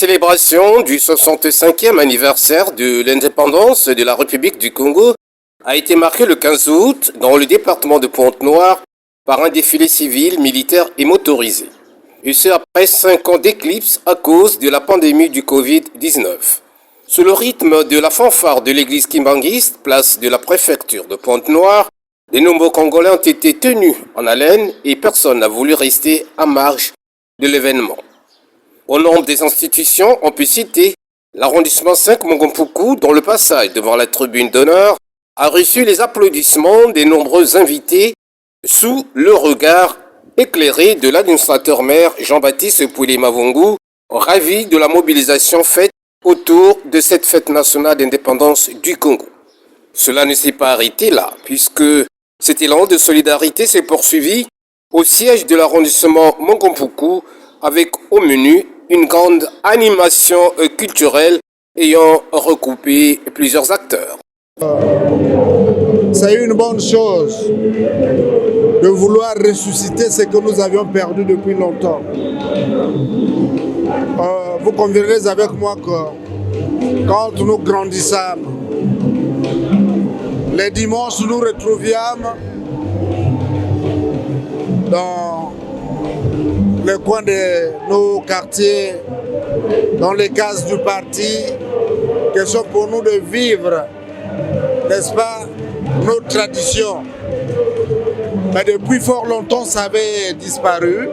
célébration du 65e anniversaire de l'indépendance de la République du Congo a été marquée le 15 août dans le département de Pointe-Noire par un défilé civil, militaire et motorisé. Et ce après 5 ans d'éclipse à cause de la pandémie du Covid-19. Sous le rythme de la fanfare de l'église kimbanguiste, place de la préfecture de Pointe-Noire, de nombreux Congolais ont été tenus en haleine et personne n'a voulu rester à marge de l'événement. Au nom des institutions, on peut citer l'arrondissement 5 Mongompuku, dont le passage devant la tribune d'honneur a reçu les applaudissements des nombreux invités sous le regard éclairé de l'administrateur-maire Jean-Baptiste Pouilly-Mavungu, ravi de la mobilisation faite autour de cette fête nationale d'indépendance du Congo. Cela ne s'est pas arrêté là, puisque cet élan de solidarité s'est poursuivi au siège de l'arrondissement Mongompuku avec au menu une grande animation culturelle ayant recoupé plusieurs acteurs. C'est une bonne chose de vouloir ressusciter ce que nous avions perdu depuis longtemps. Vous conviendrez avec moi que quand nous grandissâmes, les dimanches nous retrouvions dans les coins de nos quartiers, dans les cases du parti, question pour nous de vivre, n'est-ce pas, nos traditions. Mais depuis fort longtemps, ça avait disparu.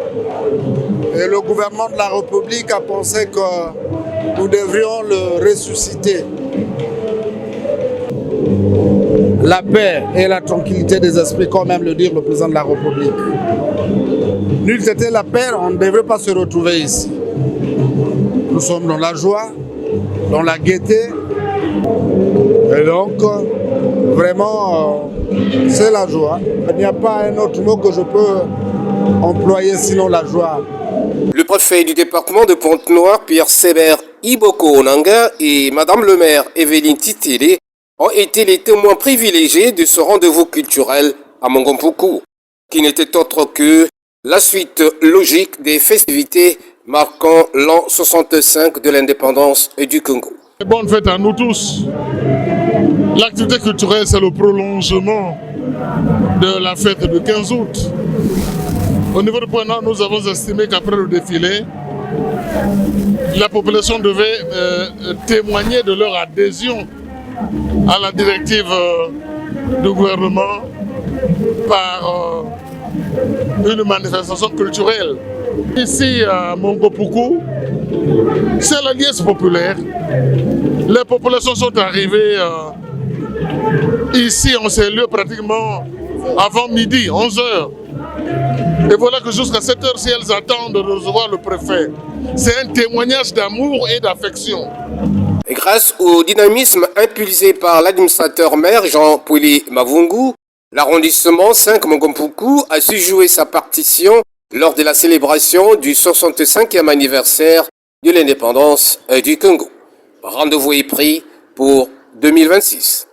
Et le gouvernement de la République a pensé que nous devrions le ressusciter. La paix et la tranquillité des esprits, comme aime le dire le président de la République. Nul n'était la paix, on ne devrait pas se retrouver ici. Nous sommes dans la joie, dans la gaieté. Et donc, vraiment, c'est la joie. Il n'y a pas un autre mot que je peux employer sinon la joie. Le préfet du département de Pointe-Noire, Pierre Séber Iboko Onanga, et Madame le maire, Evelyne Titélé, ont été les témoins privilégiés de ce rendez-vous culturel à Mongompuku, qui n'était autre que la suite logique des festivités marquant l'an 65 de l'indépendance du Congo. Bonne fête à nous tous. L'activité culturelle, c'est le prolongement de la fête du 15 août. Au niveau de Pointe-Noire, nous avons estimé qu'après le défilé, la population devait témoigner de leur adhésion à la directive du gouvernement par une manifestation culturelle. Ici à Mongompuku, c'est la liesse populaire. Les populations sont arrivées ici en ces lieux pratiquement avant midi, 11h. Et voilà que jusqu'à 7h, elles attendent de recevoir le préfet. C'est un témoignage d'amour et d'affection. Grâce au dynamisme impulsé par l'administrateur-maire Jean Pouilly-Mavungu, l'arrondissement 5 Mongompuku a su jouer sa partition lors de la célébration du 65e anniversaire de l'indépendance du Congo. Rendez-vous est pris pour 2026.